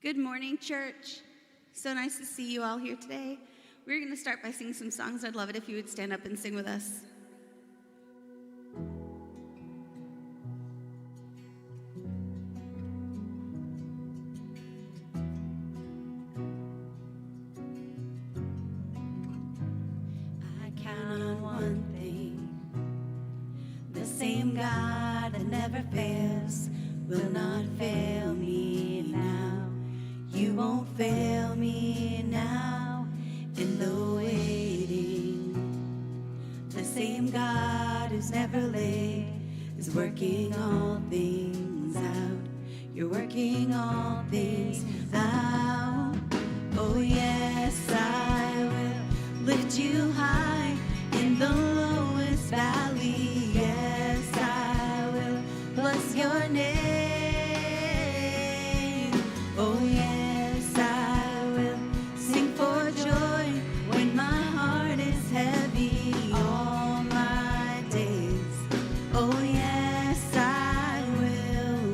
Good morning, church. So nice to see you all here today. We're going to start by singing some songs. I'd love it if you would stand up and sing with us. same God that never fails will not fail me now. You won't fail me now in the waiting. The same God who's never late is working all things out. You're working all things out. Oh yes, I will lift you high in the lowest valley. Yes, I will bless your name. Oh yes, I will sing for joy when my heart is heavy all my days. Oh yes, I will.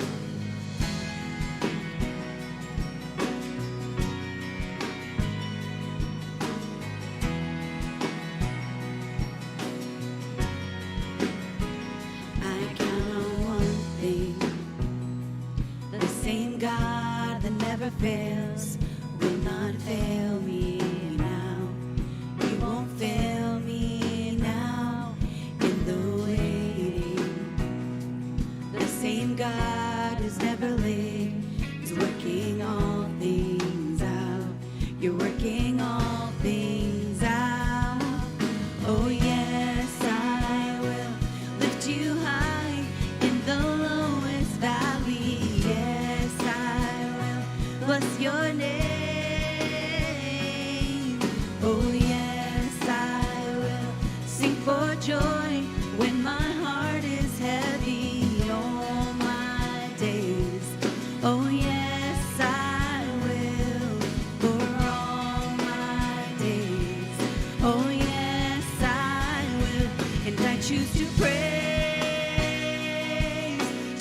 I count on one thing. The same God that never fails will not fail me now. He won't fail me now in the waiting. The same God who's never late is working all things out. You're working all things out. Oh yes, I will lift you high in the lowest valley. Yes, I will bless your name. Oh yes, I will sing for joy when my heart is heavy all my days. Oh yes, I will for all my days. Oh yes, I will, and I choose to praise,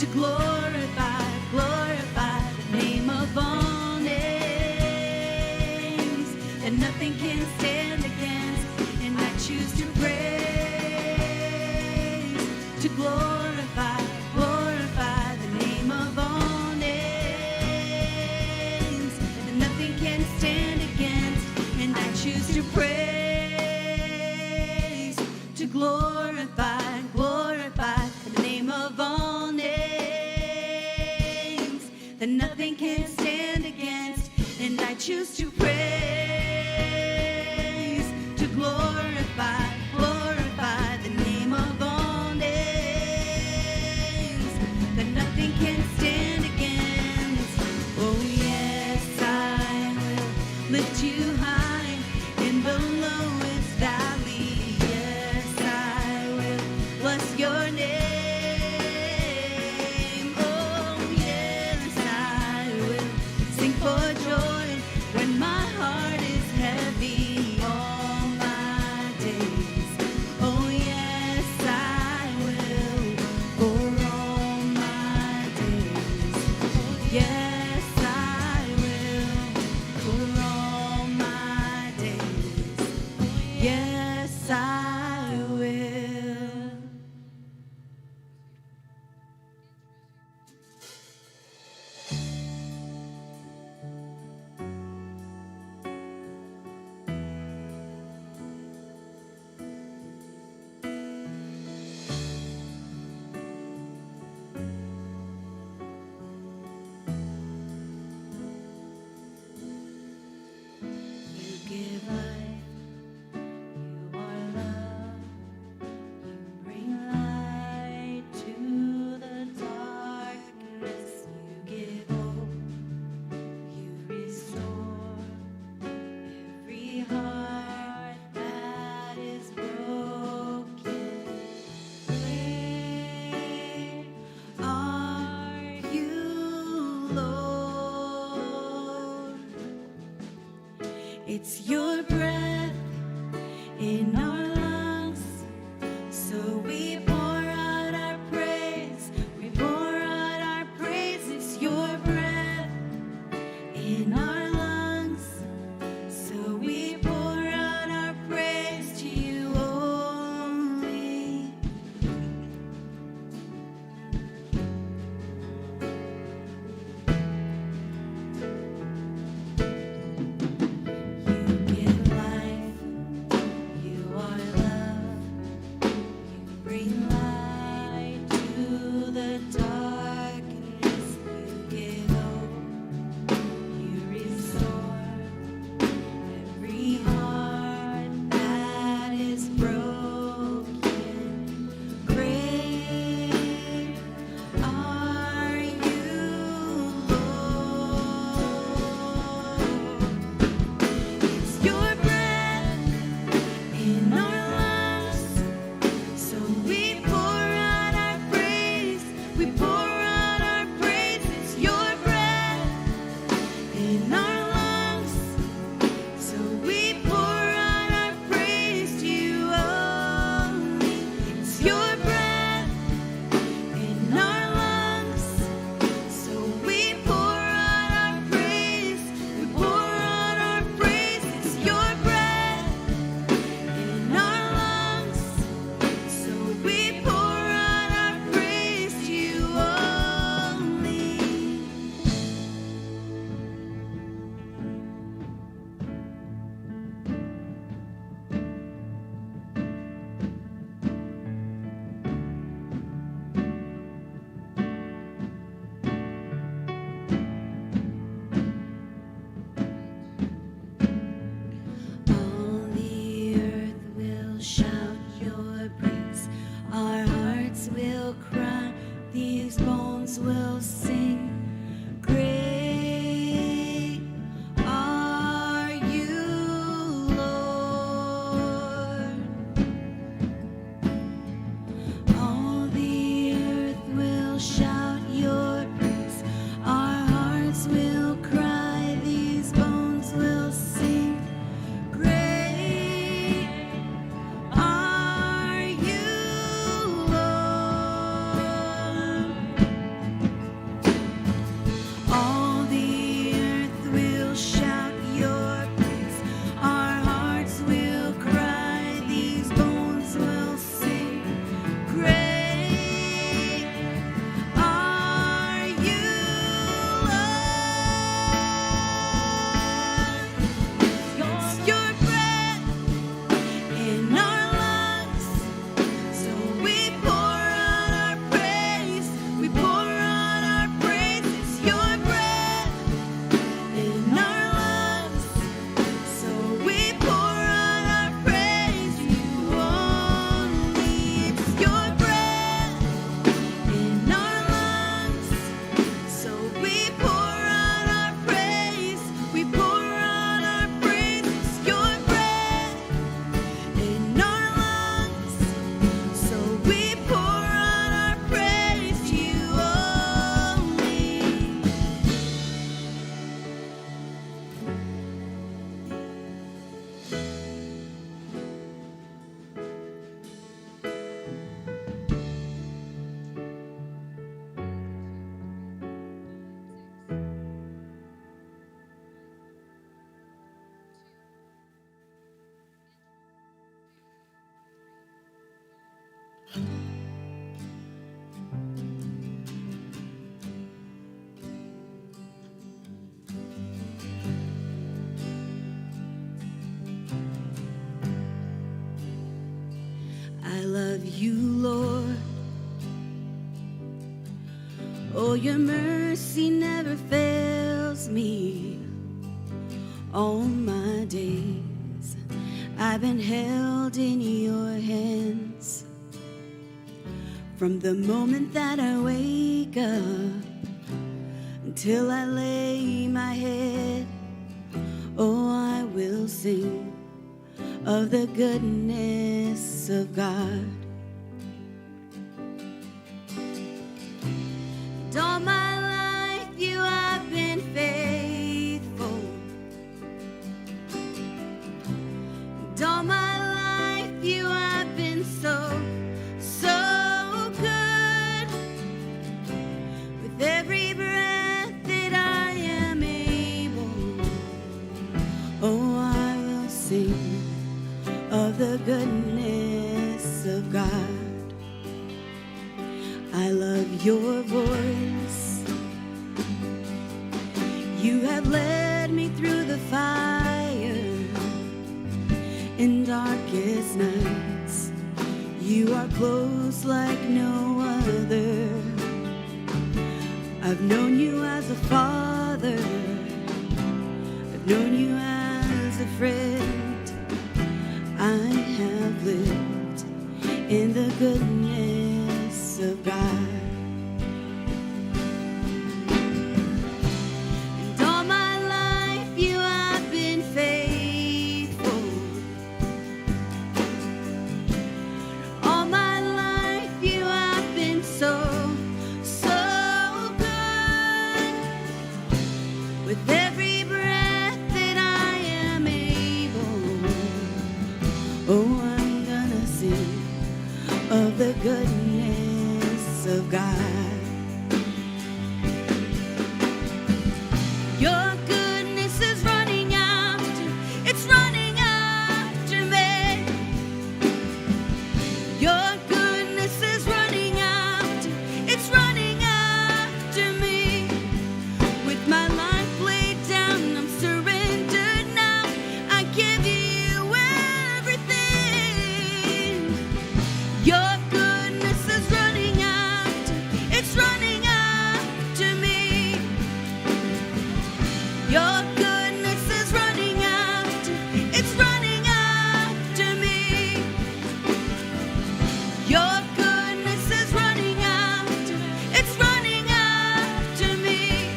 to glorify, glorify the name of all names that nothing can stand against, and I choose to praise, to glorify, glorify the name of all names that nothing can stand against, and I choose to praise, to glorify, glorify the name of all names that nothing can stand against, and I choose to praise, to glorify, glorify the name of all names that nothing can stand against. Oh yes, I will lift you high in the lowest valley. Yes, I will bless your name. Oh yes, I will sing for joy when my heart is heavy all my days. Oh yes, I will for all my days. Yes, I will for all my days. Yes, I will. You give life, you are love, you bring light to the darkness, you give hope, you restore every heart that is broken. Great are you, Lord. It's your breath in our lungs, so we pour out our praise. We pour out our praise. It's your breath in our lungs, so we pour out our praise to you only. You give life, you are love, you bring light to darkness you give hope. You restore every heart that is broken. Great are you, Lord. It's your breath in our lungs, so we pour out our praise. We pour out our praise. It's your breath in our lungs, so we pour out our praise to you only. It's your breath in our lungs, so we pour out our praise. We pour out our praise. It's your breath in our lungs, so we pour out our praise to you only. All the earth will shout your praise. Our hearts will cry. These bones will sing. Great are you, Lord. All the earth will shout your praise. Our hearts will cry. These bones will sing. Great are you, Lord. All the earth will shout your praise. Our hearts will cry. These bones will sing. Great are you, Lord. It's your breath in our lungs, so we pour out our praise. We pour out our praise. It's your breath in our lungs, so we pour out our praise. You only. It's your breath in our lungs, so we pour out our praise. We pour out our praise. It's your breath in our lungs, so we pour out our praise to you only. I love you, Lord. Oh, your mercy never fails me. All my days I've been held in your hands. From the moment that I wake up until I lay my head, oh, I will sing of the goodness of God. And all my life you have been faithful. And all my life you have been so, so good. With every breath that I am able, oh, I will sing of the goodness of God. I love your voice. You have led me through the fire in darkest nights. You are close like no other. I've known you as a father, I've known you as a friend. I have lived in the goodness of God. And all my life you have been faithful. All my life you have been so good. With every breath that I am able, oh, I'm gonna sing of the goodness of God. Your goodness is running after, it's running after me. Your goodness is running after, it's running after me. With my life laid down, I'm surrendered now. I give you everything. Your goodness is running after, it's running after me. Your goodness is running after, it's running after me. Your goodness is running after, it's running after me.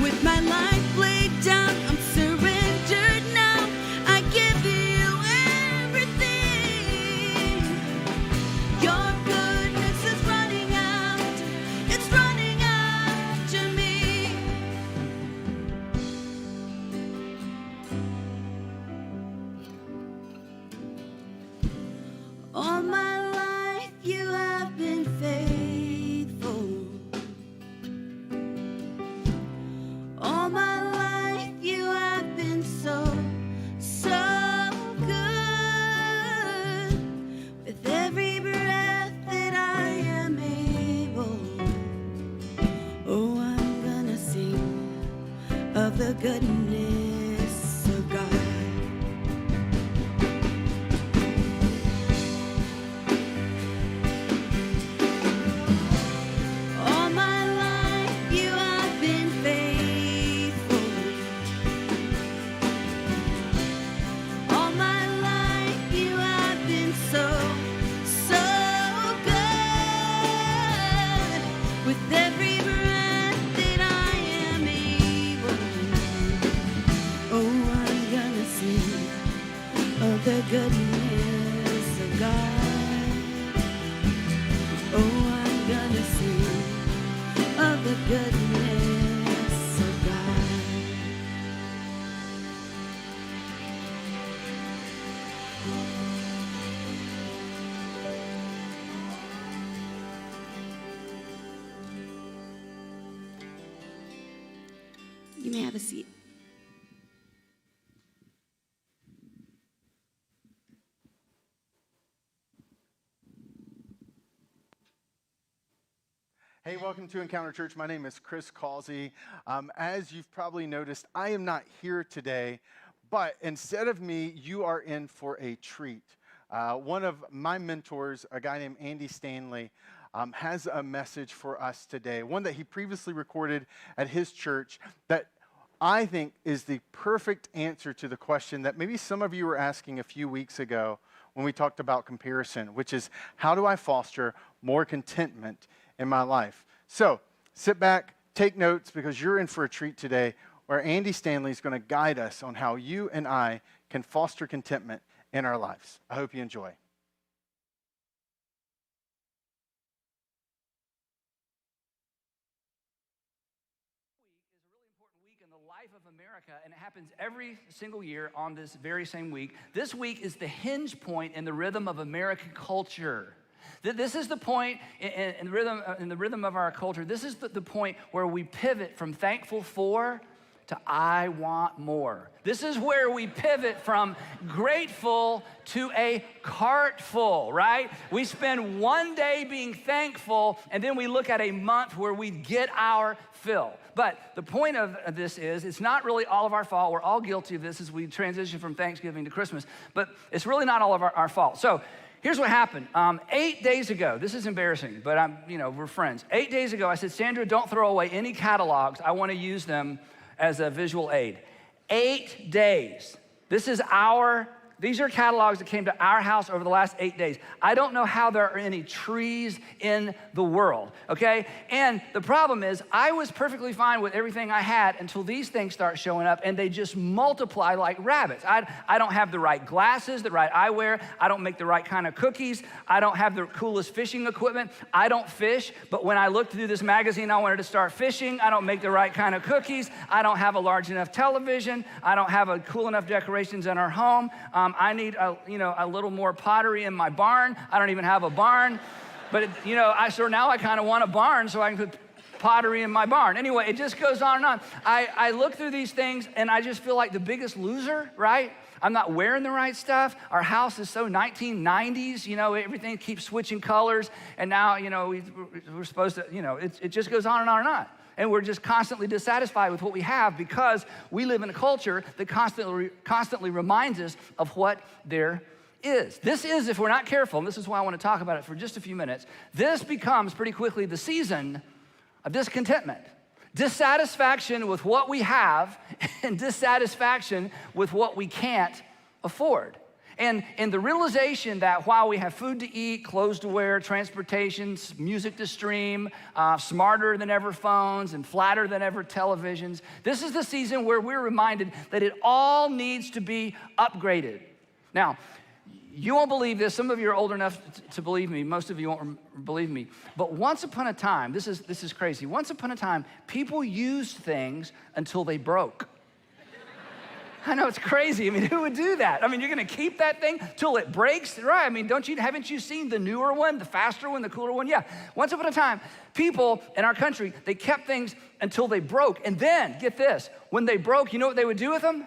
With my life laid down, I'm surrendered now. I give you everything. Your goodness is running after, it's running after me. All my life you have been faithful. All my life you have been so good. With every breath that I am able, oh, I'm gonna sing of the goodness of God. All my life you have been faithful. All my life you have been so good. With every breath that I am able, oh, I'm gonna sing of the goodness of God. Oh, I'm gonna sing of the goodness of God. You may have a seat. Hey, welcome to Encounter Church. My name is Chris Causey. As you've probably noticed, I am not here today, but instead of me, you are in for a treat. One of my mentors, a guy named Andy Stanley, has a message for us today, one that he previously recorded at his church that I think is the perfect answer to the question that maybe some of you were asking a few weeks ago when we talked about comparison, which is, how do I foster more contentment in my life? So sit back, take notes, because you're in for a treat today where Andy Stanley is going to guide us on how you and I can foster contentment in our lives. I hope you enjoy. Is a really important week in the life of America, and it happens every single year on this very same week. This week is the hinge point in the rhythm of American culture. This is the point in the rhythm of our culture. This is the point where we pivot from thankful for to I want more. This is where we pivot from grateful to a cart full, right? We spend one day being thankful, and then we look at a month where we get our fill. But the point of this is, it's not really all of our fault. We're all guilty of this as we transition from Thanksgiving to Christmas, but it's really not all of our fault. So Here's what happened. 8 days ago, this is embarrassing, but we're friends. 8 days ago, I said, Sandra, don't throw away any catalogs. I want to use them as a visual aid. 8 days. These are catalogs that came to our house over the last 8 days. I don't know how there are any trees in the world, okay? And the problem is, I was perfectly fine with everything I had until these things start showing up, and they just multiply like rabbits. I don't have the right glasses, the right eyewear. I don't make the right kind of cookies. I don't have the coolest fishing equipment. I don't fish, but when I looked through this magazine, I wanted to start fishing. I don't make the right kind of cookies. I don't have a large enough television. I don't have a cool enough decorations in our home. I need a little more pottery in my barn. I don't even have a barn, but now I kind of want a barn so I can put pottery in my barn. Anyway, it just goes on and on. I look through these things and I just feel like the biggest loser, right? I'm not wearing the right stuff. Our house is so 1990s, everything keeps switching colors, and now, we're supposed to, it just goes on and on and on. And we're just constantly dissatisfied with what we have because we live in a culture that constantly reminds us of what there is. This is, if we're not careful, and this is why I want to talk about it for just a few minutes, this becomes pretty quickly the season of discontentment. Dissatisfaction with what we have and dissatisfaction with what we can't afford. And the realization that while we have food to eat, clothes to wear, transportation, music to stream, smarter than ever phones and flatter than ever televisions, this is the season where we're reminded that it all needs to be upgraded. Now, you won't believe this. Some of you are old enough to believe me. Most of you won't believe me. But once upon a time, this is crazy. Once upon a time, people used things until they broke. I know, it's crazy. I mean, who would do that? I mean, you're gonna keep that thing till it breaks, right? I mean, haven't you seen the newer one, the faster one, the cooler one? Yeah. Once upon a time, people in our country, they kept things until they broke. And then, get this, when they broke, you know what they would do with them?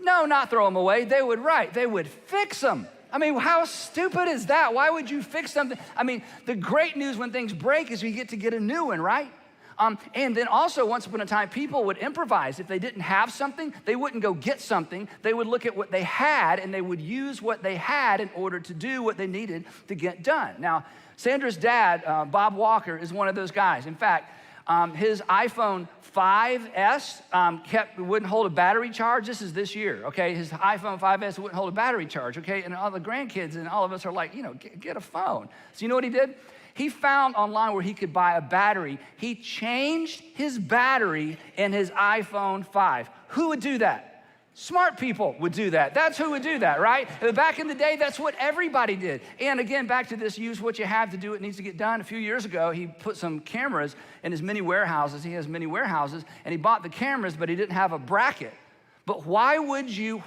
No, not throw them away. They would fix them. I mean, how stupid is that? Why would you fix something? I mean, the great news when things break is you get to get a new one, right? And then also, once upon a time, people would improvise. If they didn't have something, they wouldn't go get something. They would look at what they had, and they would use what they had in order to do what they needed to get done. Now, Sandra's dad, Bob Walker, is one of those guys. In fact, his iPhone 5S wouldn't hold a battery charge. This year, okay? His iPhone 5S wouldn't hold a battery charge, okay? And all the grandkids and all of us are like, get a phone. So you know what he did? He found online where he could buy a battery. He changed his battery in his iPhone 5. Who would do that? Smart people would do that. That's who would do that, right? Back in the day, that's what everybody did. And again, back to this, use what you have to do what needs to get done. A few years ago, he put some cameras in his mini warehouses. He has many warehouses, and he bought the cameras, but he didn't have a bracket. But why would you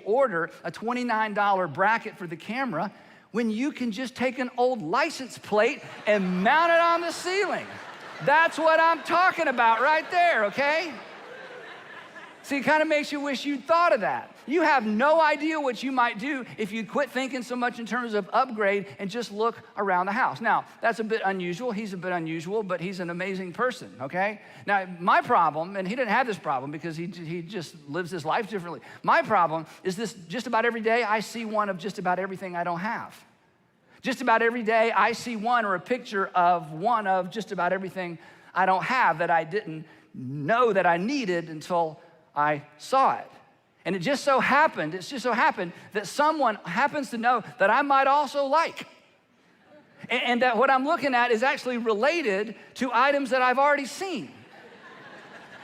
order a $29 bracket for the camera when you can just take an old license plate and mount it on the ceiling? That's what I'm talking about right there, okay? See, it kind of makes you wish you'd thought of that. You have no idea what you might do if you quit thinking so much in terms of upgrade and just look around the house. Now, that's a bit unusual. He's a bit unusual, but he's an amazing person, okay? Now, my problem, and he didn't have this problem because he just lives his life differently. My problem is this: just about every day I see one of just about everything I don't have. Just about every day I see one or a picture of one of just about everything I don't have that I didn't know that I needed until I saw it. And it just so happened that someone happens to know that I might also like. And that what I'm looking at is actually related to items that I've already seen.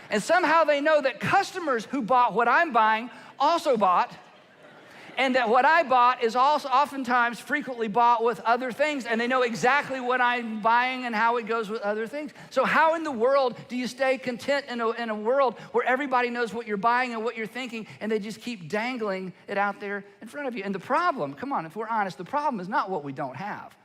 And somehow they know that customers who bought what I'm buying also bought, and that what I bought is also oftentimes frequently bought with other things, and they know exactly what I'm buying and how it goes with other things. So how in the world do you stay content in a world where everybody knows what you're buying and what you're thinking, and they just keep dangling it out there in front of you? And the problem, come on, if we're honest, the problem is not what we don't have.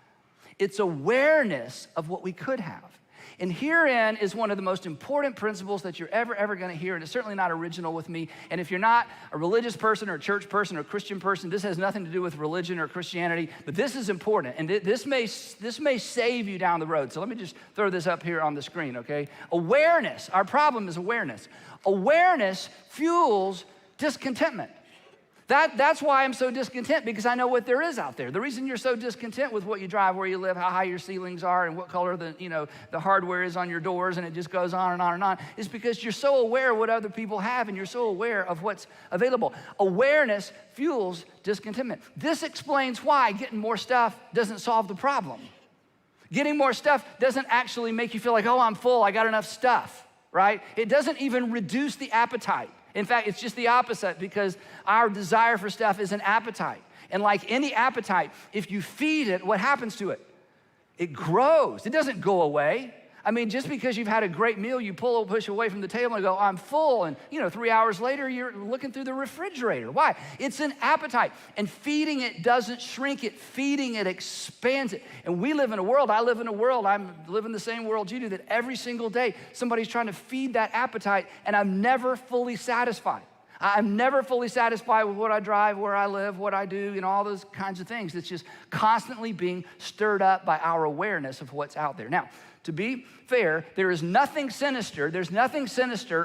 It's awareness of what we could have. And herein is one of the most important principles that you're ever going to hear, and it's certainly not original with me. And if you're not a religious person or a church person or a Christian person, this has nothing to do with religion or Christianity, but this is important, and this may save you down the road. So let me just throw this up here on the screen, okay? Awareness. Our problem is awareness. Awareness fuels discontentment. That's why I'm so discontent, because I know what there is out there. The reason you're so discontent with what you drive, where you live, how high your ceilings are, and what color the hardware is on your doors, and it just goes on and on and on, is because you're so aware of what other people have, and you're so aware of what's available. Awareness fuels discontentment. This explains why getting more stuff doesn't solve the problem. Getting more stuff doesn't actually make you feel like, oh, I'm full, I got enough stuff, right? It doesn't even reduce the appetite. In fact, it's just the opposite, because our desire for stuff is an appetite. And like any appetite, if you feed it, what happens to it? It grows. It doesn't go away. I mean, just because you've had a great meal, you push away from the table and go, I'm full. And 3 hours later, you're looking through the refrigerator. Why? It's an appetite. And feeding it doesn't shrink it. Feeding it expands it. And we live in a world, I live in a world, I live in the same world you do, that every single day somebody's trying to feed that appetite, and I'm never fully satisfied. I'm never fully satisfied with what I drive, where I live, what I do, all those kinds of things. It's just constantly being stirred up by our awareness of what's out there. Now, to be fair, there's nothing sinister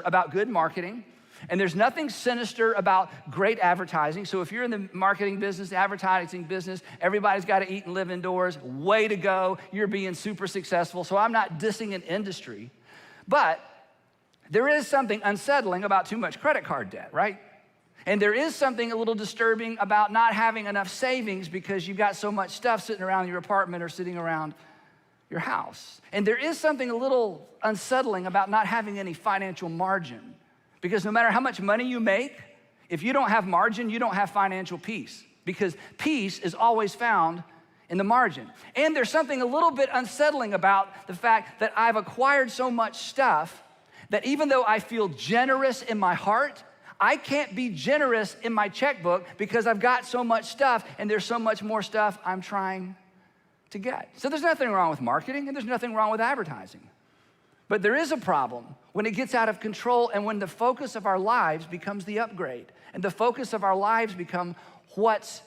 about good marketing, and there's nothing sinister about great advertising. So if you're in the marketing business, advertising business, everybody's got to eat and live indoors. Way to go. You're being super successful. So I'm not dissing an industry, but there is something unsettling about too much credit card debt, right? And there is something a little disturbing about not having enough savings because you've got so much stuff sitting around your apartment or sitting around your house. And there is something a little unsettling about not having any financial margin, because no matter how much money you make, if you don't have margin, you don't have financial peace, because peace is always found in the margin. And there's something a little bit unsettling about the fact that I've acquired so much stuff that even though I feel generous in my heart, I can't be generous in my checkbook because I've got so much stuff, and there's so much more stuff I'm trying to get. So there's nothing wrong with marketing, and there's nothing wrong with advertising. But there is a problem when it gets out of control, and when the focus of our lives becomes the upgrade, and the focus of our lives become what's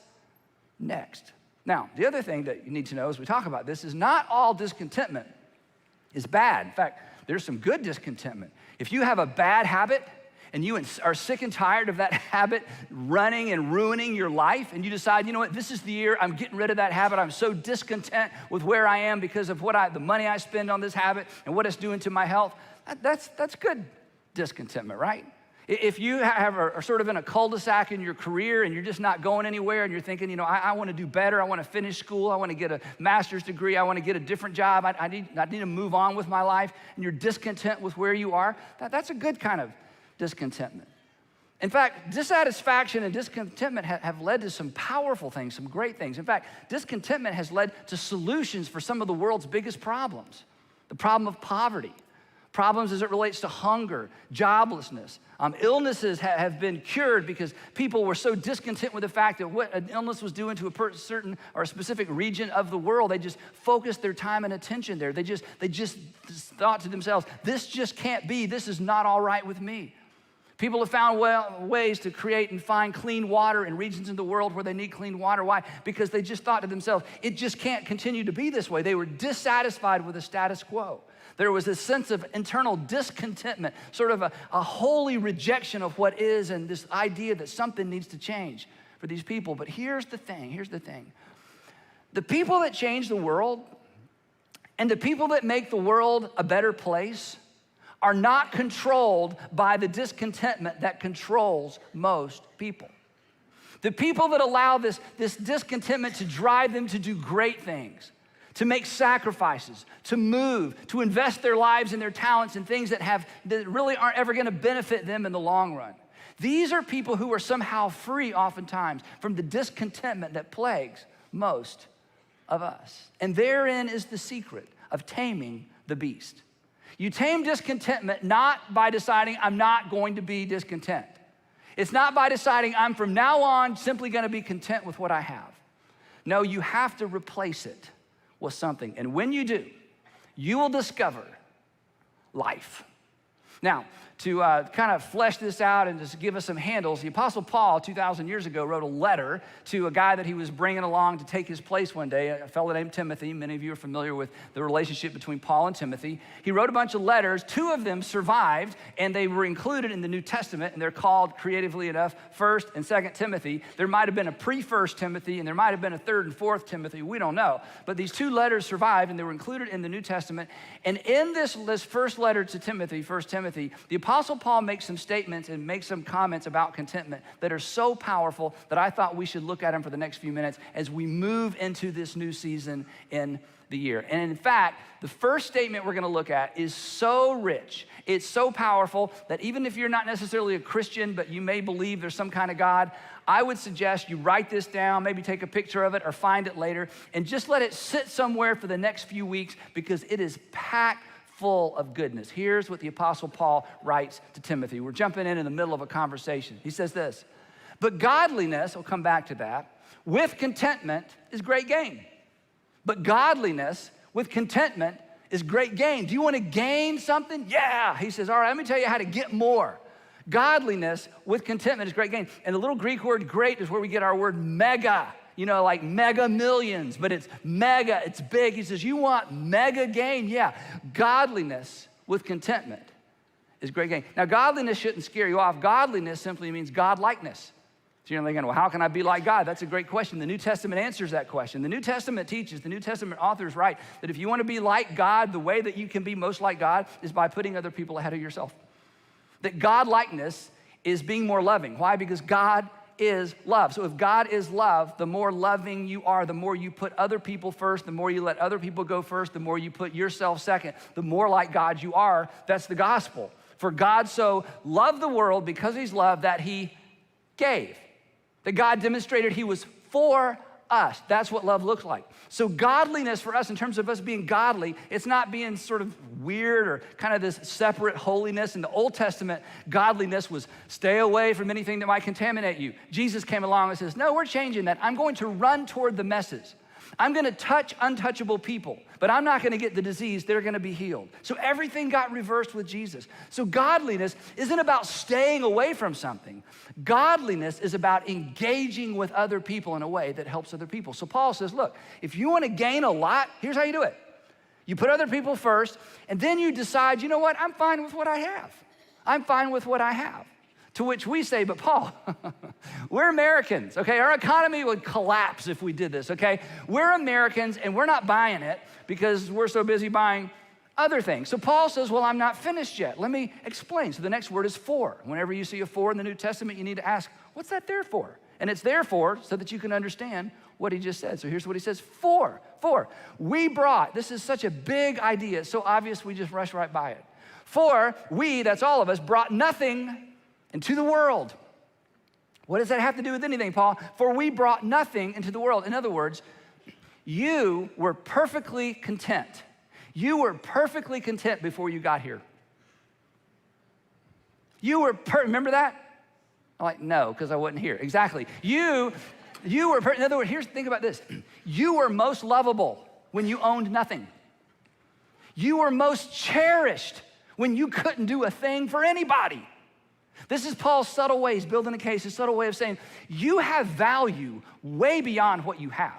next. Now, the other thing that you need to know as we talk about this is not all discontentment is bad. In fact, there's some good discontentment. If you have a bad habit, and you are sick and tired of that habit running and ruining your life, and you decide, you know what, this is the year, I'm getting rid of that habit. I'm so discontent with where I am because of the money I spend on this habit and what it's doing to my health, that's good discontentment, right? If you are sort of in a cul-de-sac in your career and you're just not going anywhere, and you're thinking, I want to do better, I want to finish school, I want to get a master's degree, I want to get a different job, I need to move on with my life, and you're discontent with where you are, that's a good kind of discontentment. In fact, dissatisfaction and discontentment have led to some powerful things, some great things. In fact, discontentment has led to solutions for some of the world's biggest problems. The problem of poverty, problems as it relates to hunger, joblessness. Illnesses have been cured because people were so discontent with the fact that what an illness was doing to a certain or a specific region of the world, they just focused their time and attention there. They just thought to themselves, this just can't be, this is not all right with me. People have found ways to create and find clean water in regions in the world where they need clean water. Why? Because they just thought to themselves, it just can't continue to be this way. They were dissatisfied with the status quo. There was a sense of internal discontentment, sort of a holy rejection of what is, and this idea that something needs to change for these people. But here's the thing. The people that change the world and the people that make the world a better place are not controlled by the discontentment that controls most people. The people that allow this discontentment to drive them to do great things, to make sacrifices, to move, to invest their lives and their talents in things that really aren't ever gonna benefit them in the long run. These are people who are somehow free oftentimes from the discontentment that plagues most of us. And therein is the secret of taming the beast. You tame discontentment not by deciding I'm not going to be discontent. It's not by deciding I'm from now on simply gonna be content with what I have. No, you have to replace it with something. And when you do, you will discover life. Now, to kind of flesh this out and just give us some handles, the Apostle Paul, 2,000 years ago, wrote a letter to a guy that he was bringing along to take his place one day, a fellow named Timothy. Many of you are familiar with the relationship between Paul and Timothy. He wrote a bunch of letters. 2 of them survived, and they were included in the New Testament, and they're called, creatively enough, 1st and 2nd Timothy. There might have been a pre-1st Timothy, and there might have been a 3rd and 4th Timothy. We don't know. But these 2 letters survived, and they were included in the New Testament. And in this first letter to Timothy, 1 Timothy, the Apostle Paul makes some statements and makes some comments about contentment that are so powerful that I thought we should look at them for the next few minutes as we move into this new season in the year. And in fact, the first statement we're gonna look at is so rich, it's so powerful that even if you're not necessarily a Christian, but you may believe there's some kind of God, I would suggest you write this down, maybe take a picture of it or find it later, and just let it sit somewhere for the next few weeks because it is packed full of goodness. Here's what the Apostle Paul writes to Timothy. We're jumping in the middle of a conversation. He says this, but godliness, we'll come back to that, with contentment is great gain. But godliness with contentment is great gain. Do you want to gain something? Yeah. He says, all right, let me tell you how to get more. Godliness with contentment is great gain. And the little Greek word great is where we get our word mega. You know, like mega millions, but it's mega, it's big. He says, you want mega gain? Yeah. Godliness with contentment is great gain. Now, godliness shouldn't scare you off. Godliness simply means God-likeness. So you're thinking, well, how can I be like God? That's a great question. The New Testament answers that question. The New Testament teaches, the New Testament authors write that if you want to be like God, the way that you can be most like God is by putting other people ahead of yourself. That God-likeness is being more loving. Why? Because God is love. So if God is love, the more loving you are, the more you put other people first, the more you let other people go first, the more you put yourself second, the more like God you are. That's the gospel. For God so loved the world because he's loved that he gave. That God demonstrated he was for us. That's what love looks like. So godliness for us, in terms of us being godly, it's not being sort of weird or kind of this separate holiness. In the Old Testament, godliness was stay away from anything that might contaminate you. Jesus came along and says, no, we're changing that. I'm going to run toward the messes. I'm gonna touch untouchable people, but I'm not gonna get the disease, they're gonna be healed. So everything got reversed with Jesus. So godliness isn't about staying away from something. Godliness is about engaging with other people in a way that helps other people. So Paul says, look, if you wanna gain a lot, here's how you do it. You put other people first, and then you decide, you know what, I'm fine with what I have. I'm fine with what I have. To which we say, but Paul, we're Americans, okay? Our economy would collapse if we did this, okay? We're Americans and we're not buying it because we're so busy buying other things. So Paul says, well, I'm not finished yet. Let me explain. So the next word is for. Whenever you see a for in the New Testament, you need to ask, what's that there for? And it's there for so that you can understand what he just said. So here's what he says, for. We brought, this is such a big idea. It's so obvious we just rush right by it. For we, that's all of us, brought nothing into the world. What does that have to do with anything, Paul? For we brought nothing into the world. In other words, you were perfectly content. You were perfectly content before you got here. You were, remember that? I'm like, no, because I wasn't here. Exactly. You were, in other words, think about this. You were most lovable when you owned nothing. You were most cherished when you couldn't do a thing for anybody. This is Paul's subtle way, he's building a case, his subtle way of saying, you have value way beyond what you have.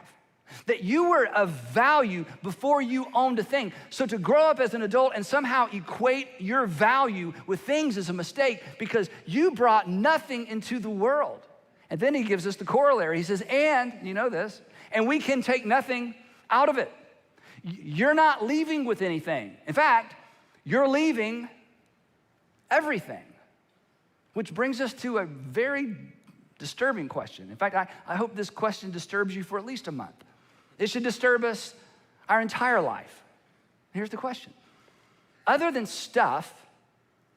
That you were of value before you owned a thing. So to grow up as an adult and somehow equate your value with things is a mistake because you brought nothing into the world. And then he gives us the corollary. He says, and, you know this, and we can take nothing out of it. You're not leaving with anything. In fact, you're leaving everything. Which brings us to a very disturbing question. In fact, I hope this question disturbs you for at least a month. It should disturb us our entire life. Here's the question. Other than stuff,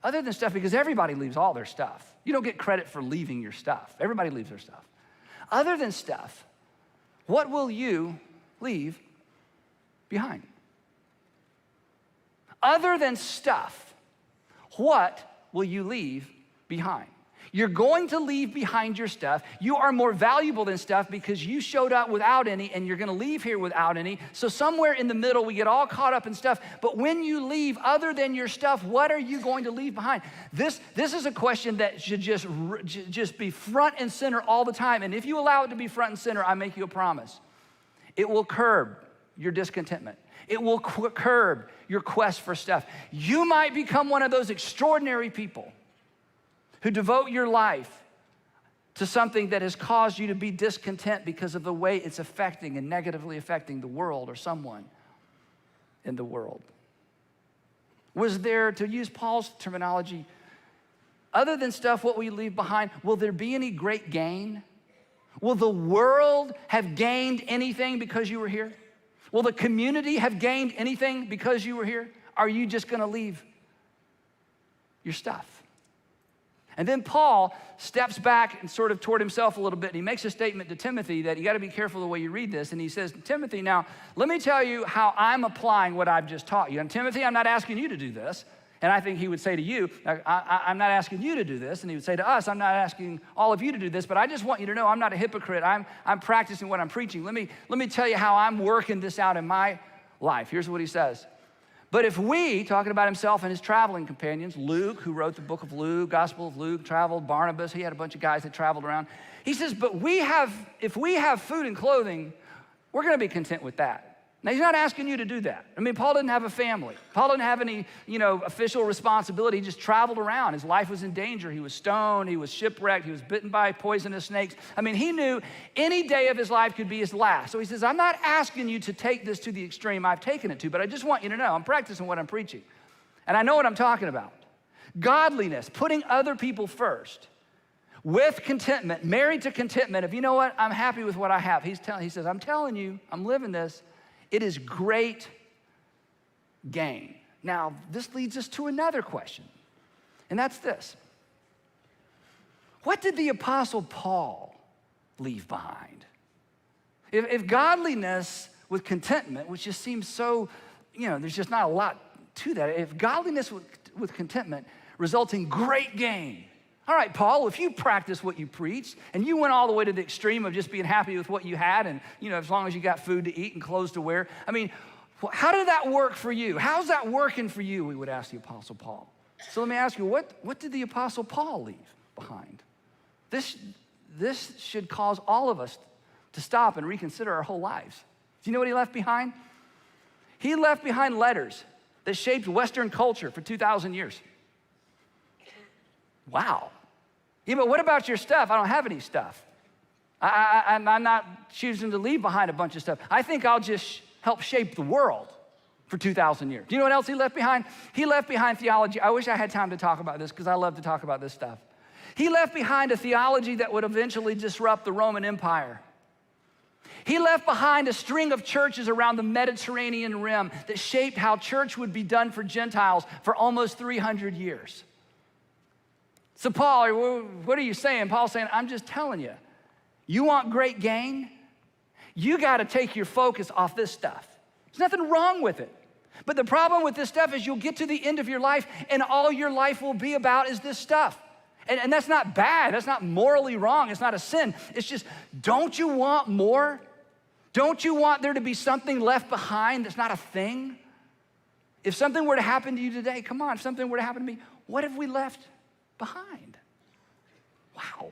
because everybody leaves all their stuff. You don't get credit for leaving your stuff. Everybody leaves their stuff. Other than stuff, what will you leave behind? Other than stuff, what will you leave behind? You're going to leave behind your stuff. You are more valuable than stuff because you showed up without any and you're gonna leave here without any. So somewhere in the middle, we get all caught up in stuff. But when you leave, other than your stuff, what are you going to leave behind? This is a question that should just be front and center all the time. And if you allow it to be front and center, I make you a promise. It will curb your discontentment. It will curb your quest for stuff. You might become one of those extraordinary people who devote your life to something that has caused you to be discontent because of the way it's affecting and negatively affecting the world or someone in the world. Was there, to use Paul's terminology, other than stuff what we leave behind, will there be any great gain? Will the world have gained anything because you were here? Will the community have gained anything because you were here? Are you just gonna leave your stuff? And then Paul steps back and sort of toward himself a little bit, and he makes a statement to Timothy that you gotta be careful the way you read this. And he says, Timothy, now, let me tell you how I'm applying what I've just taught you. And Timothy, I'm not asking you to do this. And I think he would say to you, I'm not asking you to do this. And he would say to us, I'm not asking all of you to do this, but I just want you to know I'm not a hypocrite. I'm practicing what I'm preaching. Let me tell you how I'm working this out in my life. Here's what he says. But if we, talking about himself and his traveling companions, Luke, who wrote the book of Luke, Gospel of Luke, traveled, Barnabas, he had a bunch of guys that traveled around. He says, but if we have food and clothing, we're gonna be content with that. Now, he's not asking you to do that. I mean, Paul didn't have a family. Paul didn't have any, official responsibility. He just traveled around. His life was in danger. He was stoned. He was shipwrecked. He was bitten by poisonous snakes. I mean, he knew any day of his life could be his last. So he says, I'm not asking you to take this to the extreme I've taken it to, but I just want you to know I'm practicing what I'm preaching. And I know what I'm talking about. Godliness, putting other people first, with contentment, married to contentment of, you know what, I'm happy with what I have. He says, I'm telling you, I'm living this. It is great gain. Now, this leads us to another question, and that's this. What did the Apostle Paul leave behind? If godliness with contentment, which just seems so, there's just not a lot to that. If godliness with contentment results in great gain, all right, Paul, if you practice what you preach and you went all the way to the extreme of just being happy with what you had and, as long as you got food to eat and clothes to wear, I mean, how did that work for you? How's that working for you? We would ask the Apostle Paul. So let me ask you, what did the Apostle Paul leave behind? This should cause all of us to stop and reconsider our whole lives. Do you know what he left behind? He left behind letters that shaped Western culture for 2,000 years. Wow. Yeah, but what about your stuff? I don't have any stuff. I'm not choosing to leave behind a bunch of stuff. I think I'll just help shape the world for 2,000 years. Do you know what else he left behind? He left behind theology. I wish I had time to talk about this because I love to talk about this stuff. He left behind a theology that would eventually disrupt the Roman Empire. He left behind a string of churches around the Mediterranean rim that shaped how church would be done for Gentiles for almost 300 years. So Paul, what are you saying? Paul's saying, I'm just telling you, you want great gain? You got to take your focus off this stuff. There's nothing wrong with it. But the problem with this stuff is you'll get to the end of your life and all your life will be about is this stuff. And that's not bad. That's not morally wrong. It's not a sin. It's just, don't you want more? Don't you want there to be something left behind that's not a thing? If something were to happen to you today, come on, if something were to happen to me, what have we left behind? Wow.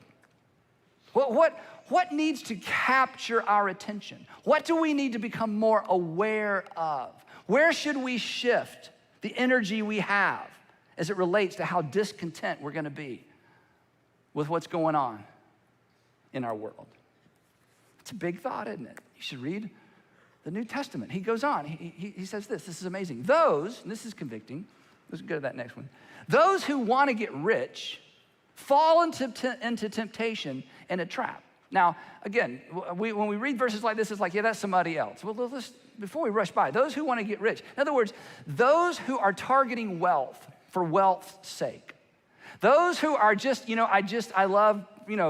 What needs to capture our attention? What do we need to become more aware of? Where should we shift the energy we have as it relates to how discontent we're gonna be with what's going on in our world? It's a big thought, isn't it? You should read the New Testament. He goes on, he says this is amazing. Those, and this is convicting, let's go to that next one. Those who wanna get rich fall into temptation and a trap. Now, again, when we read verses like this, it's like, yeah, that's somebody else. Well, before we rush by, those who want to get rich. In other words, those who are targeting wealth for wealth's sake. Those who are just, I love,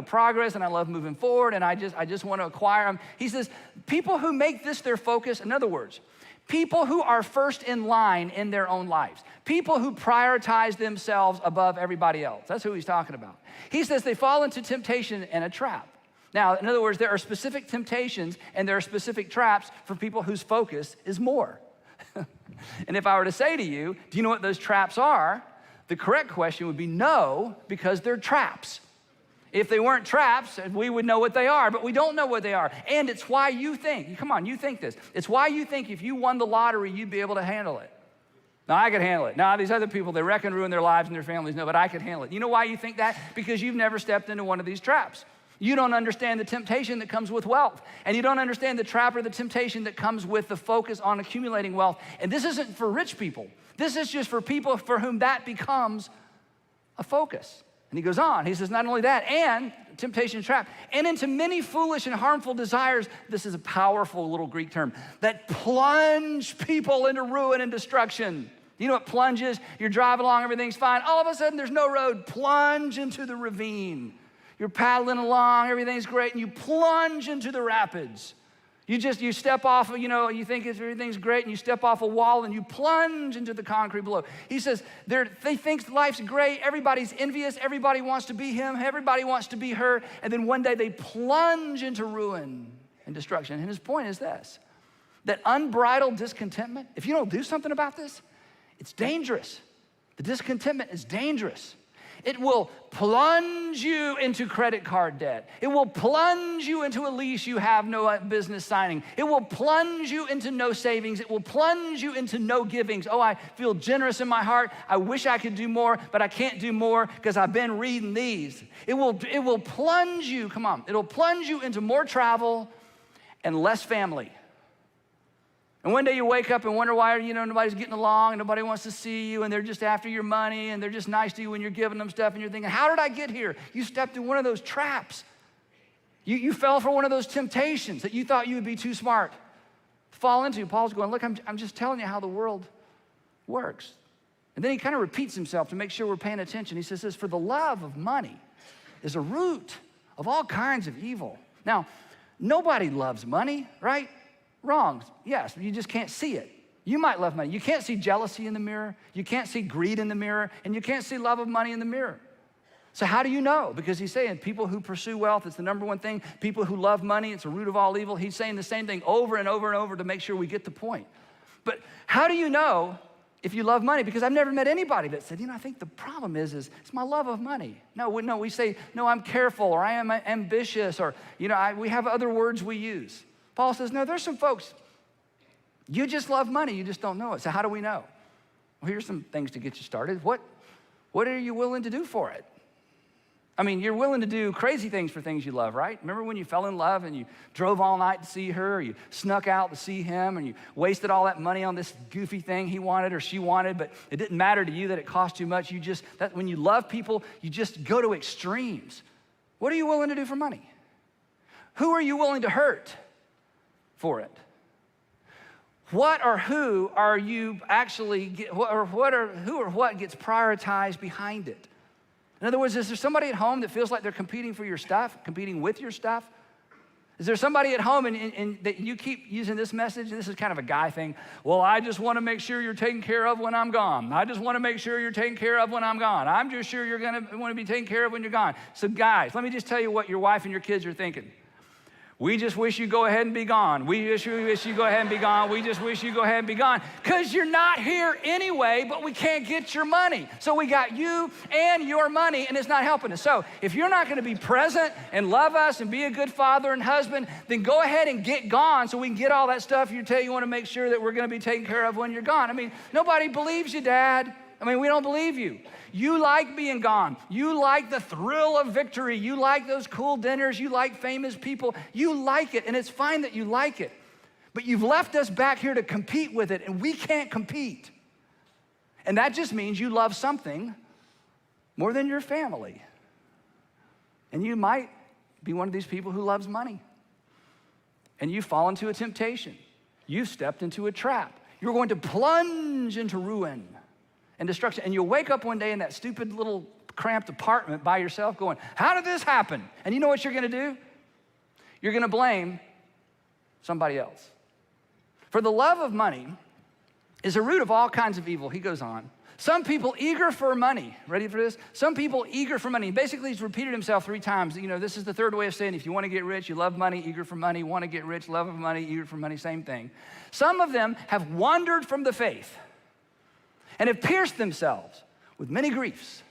progress and I love moving forward and I just want to acquire them. He says, people who make this their focus, in other words, People who are first in line in their own lives. People who prioritize themselves above everybody else. That's who he's talking about. He says they fall into temptation and a trap. Now, in other words, there are specific temptations and there are specific traps for people whose focus is more. And if I were to say to you, do you know what those traps are? The correct question would be no, because they're traps. If they weren't traps, we would know what they are, but we don't know what they are. And it's why you think, come on, you think this. It's why you think if you won the lottery, you'd be able to handle it. Now, I could handle it. Now, these other people, they reckon ruin their lives and their families. No, but I could handle it. You know why you think that? Because you've never stepped into one of these traps. You don't understand the temptation that comes with wealth. And you don't understand the trap or the temptation that comes with the focus on accumulating wealth. And this isn't for rich people. This is just for people for whom that becomes a focus. And he goes on, he says, not only that, and temptation trap, and into many foolish and harmful desires, this is a powerful little Greek term, that plunge people into ruin and destruction. You know what plunge is? You're driving along, everything's fine. All of a sudden, there's no road. Plunge into the ravine. You're paddling along, everything's great, and you plunge into the rapids. You step off, you think everything's great, and you step off a wall, and you plunge into the concrete below. He says, they think life's great, everybody's envious, everybody wants to be him, everybody wants to be her, and then one day they plunge into ruin and destruction. And his point is this, that unbridled discontentment, if you don't do something about this, it's dangerous. The discontentment is dangerous. It will plunge you into credit card debt. It will plunge you into a lease you have no business signing. It will plunge you into no savings. It will plunge you into no givings. Oh, I feel generous in my heart. I wish I could do more, but I can't do more because I've been reading these. It will plunge you, come on, it'll plunge you into more travel and less family. And one day you wake up and wonder why, nobody's getting along and nobody wants to see you and they're just after your money and they're just nice to you when you're giving them stuff and you're thinking, how did I get here? You stepped in one of those traps. You fell for one of those temptations that you thought you would be too smart to fall into. Paul's going, look, I'm just telling you how the world works. And then he kind of repeats himself to make sure we're paying attention. He says this, for the love of money is a root of all kinds of evil. Now, nobody loves money, right? Wrong. Yes, you just can't see it. You might love money. You can't see jealousy in the mirror. You can't see greed in the mirror. And you can't see love of money in the mirror. So how do you know? Because he's saying people who pursue wealth, it's the number one thing. People who love money, it's the root of all evil. He's saying the same thing over and over and over to make sure we get the point. But how do you know if you love money? Because I've never met anybody that said, I think the problem is it's my love of money. No, we say, no, I'm careful, or I am ambitious, or, we have other words we use. Paul says, no, there's some folks, you just love money, you just don't know it. So how do we know? Well, here's some things to get you started. What are you willing to do for it? I mean, you're willing to do crazy things for things you love, right? Remember when you fell in love and you drove all night to see her, or you snuck out to see him, and you wasted all that money on this goofy thing he wanted or she wanted, but it didn't matter to you that it cost too much. When you love people, you just go to extremes. What are you willing to do for money? Who are you willing to hurt for it? What or who are you actually, who or what gets prioritized behind it? In other words, is there somebody at home that feels like they're competing for your stuff, competing with your stuff? Is there somebody at home and that you keep using this message? This is kind of a guy thing. Well, I just want to make sure you're taken care of when I'm gone. I just want to make sure you're taken care of when I'm gone. I'm just sure you're going to want to be taken care of when you're gone. So guys, let me just tell you what your wife and your kids are thinking. We just wish you go ahead and be gone. We wish you go ahead and be gone. We just wish you go ahead and be gone. Because you're not here anyway, but we can't get your money. So we got you and your money, and it's not helping us. So if you're not going to be present and love us and be a good father and husband, then go ahead and get gone so we can get all that stuff you want to make sure that we're going to be taken care of when you're gone. I mean, nobody believes you, Dad. I mean, we don't believe you. You like being gone. You like the thrill of victory. You like those cool dinners. You like famous people. You like it, and it's fine that you like it. But you've left us back here to compete with it, and we can't compete. And that just means you love something more than your family. And you might be one of these people who loves money. And you fall into a temptation. You've stepped into a trap. You're going to plunge into ruin and destruction. And you'll wake up one day in that stupid little cramped apartment by yourself going, how did this happen? And you know what you're going to do? You're going to blame somebody else. For the love of money is a root of all kinds of evil. He goes on. Some people eager for money. Ready for this? Some people eager for money. Basically, he's repeated himself 3 times. You know, this is the third way of saying if you want to get rich, you love money, eager for money, want to get rich, love of money, eager for money, same thing. Some of them have wandered from the faith and have pierced themselves with many griefs.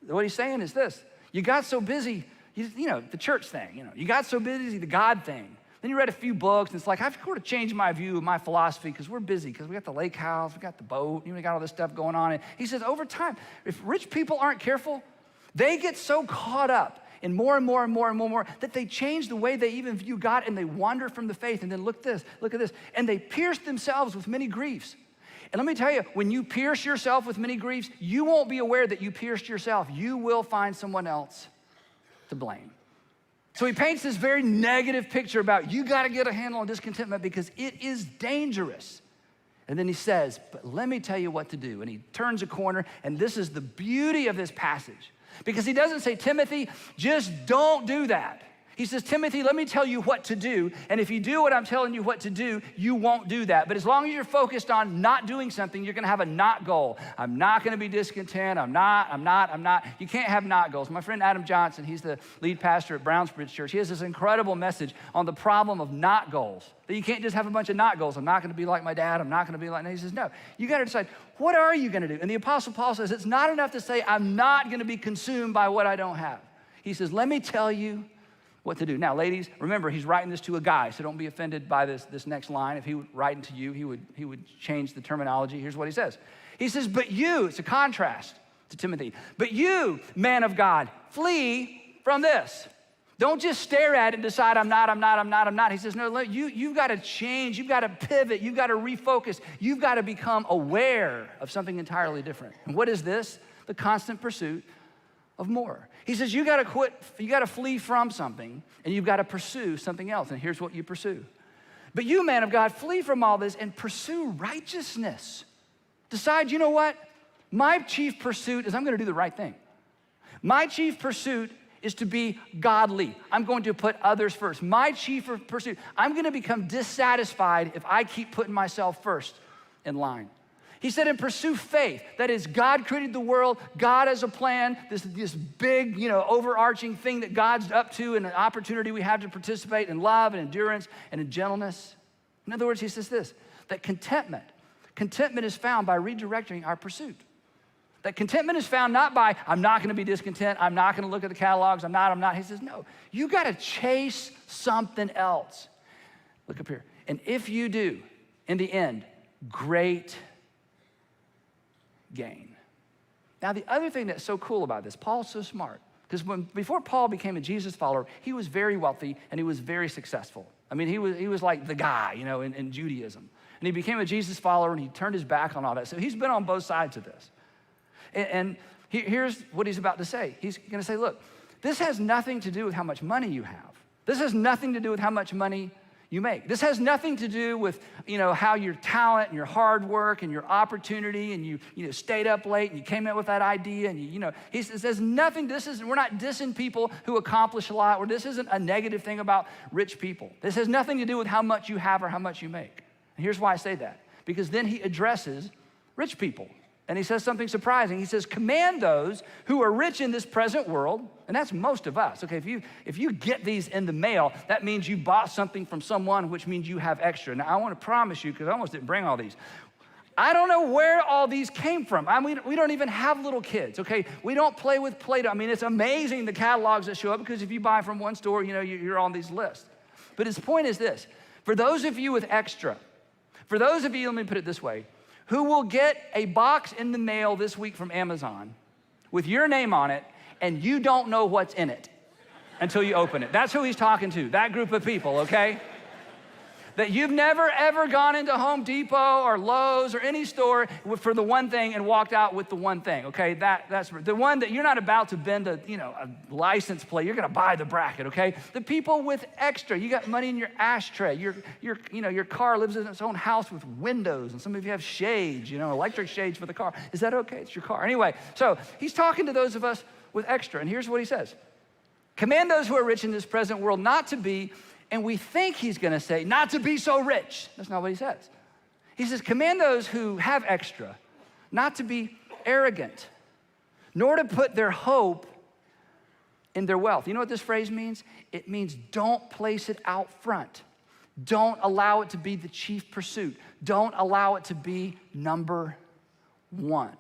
What he's saying is this. You got so busy, you know, the church thing, you know, you got so busy, the God thing. Then you read a few books, and it's like, I've sort of changed my view of my philosophy because we're busy, because we got the lake house, we got the boat, we got all this stuff going on. And he says, over time, if rich people aren't careful, they get so caught up in more and more and more and more and more that they change the way they even view God, and they wander from the faith. And then look at this, and they pierce themselves with many griefs. And let me tell you, when you pierce yourself with many griefs, you won't be aware that you pierced yourself. You will find someone else to blame. So he paints this very negative picture about you got to get a handle on discontentment because it is dangerous. And then he says, but let me tell you what to do. And he turns a corner, and this is the beauty of this passage. Because he doesn't say, Timothy, just don't do that. He says, Timothy, let me tell you what to do. And if you do what I'm telling you what to do, you won't do that. But as long as you're focused on not doing something, you're going to have a not goal. I'm not going to be discontent. I'm not. You can't have not goals. My friend Adam Johnson, he's the lead pastor at Brownsbridge Church. He has this incredible message on the problem of not goals. That you can't just have a bunch of not goals. I'm not going to be like my dad. I'm not going to be like, no. He says, no, you got to decide, what are you going to do? And the Apostle Paul says, it's not enough to say, I'm not going to be consumed by what I don't have. He says, let me tell you what to do. Now, ladies, remember, he's writing this to a guy, so don't be offended by this next line. If he would write to you, he would change the terminology. Here's what he says. He says, but you, it's a contrast to Timothy, but you, man of God, flee from this. Don't just stare at it and decide, I'm not. He says, no, you've got to change. You've got to pivot. You've got to refocus. You've got to become aware of something entirely different. And what is this? The constant pursuit of more. He says, you got to flee from something, and you've got to pursue something else. And here's what you pursue. But you, man of God, flee from all this and pursue righteousness. Decide, you know what? My chief pursuit is I'm going to do the right thing. My chief pursuit is to be godly. I'm going to put others first. My chief pursuit, I'm going to become dissatisfied if I keep putting myself first in line. He said, and pursue faith. That is, God created the world. God has a plan, this big, overarching thing that God's up to, and an opportunity we have to participate in love and endurance and in gentleness. In other words, he says this, that contentment is found by redirecting our pursuit. That contentment is found not by, I'm not going to be discontent. I'm not going to look at the catalogs. I'm not. He says, no, you got to chase something else. Look up here. And if you do, in the end, great gain. Now, the other thing that's so cool about this, Paul's so smart, because before Paul became a Jesus follower, he was very wealthy and he was very successful. I mean, he was like the guy, in Judaism. And he became a Jesus follower and he turned his back on all that. So he's been on both sides of this. And here's what he's about to say. He's going to say, look, this has nothing to do with how much money you have. This has nothing to do with how much money you make. This has nothing to do with, how your talent and your hard work and your opportunity and you stayed up late and you came up with that idea and he says nothing. We're not dissing people who accomplish a lot, or this isn't a negative thing about rich people. This has nothing to do with how much you have or how much you make. And here's why I say that. Because then he addresses rich people. And he says something surprising. He says, command those who are rich in this present world, and that's most of us. Okay, if you get these in the mail, that means you bought something from someone, which means you have extra. Now, I want to promise you, because I almost didn't bring all these, I don't know where all these came from. We don't even have little kids, okay? We don't play with Play-Doh. I mean, it's amazing the catalogs that show up, because if you buy from one store, you're on these lists. But his point is this. For those of you with extra, for those of you, let me put it this way, who will get a box in the mail this week from Amazon with your name on it, and you don't know what's in it until you open it. That's who he's talking to, that group of people, okay? That you've never, ever gone into Home Depot or Lowe's or any store for the one thing and walked out with the one thing, okay? That's the one that you're not about to bend a license plate. You're gonna buy the bracket, okay? The people with extra, you got money in your ashtray. Your car lives in its own house with windows, and some of you have shades, electric shades for the car. Is that okay? It's your car. Anyway, so he's talking to those of us with extra, and here's what he says. Command those who are rich in this present world not to be And we think he's gonna say, not to be so rich. That's not what he says. He says, command those who have extra not to be arrogant, nor to put their hope in their wealth. You know what this phrase means? It means don't place it out front. Don't allow it to be the chief pursuit. Don't allow it to be number one.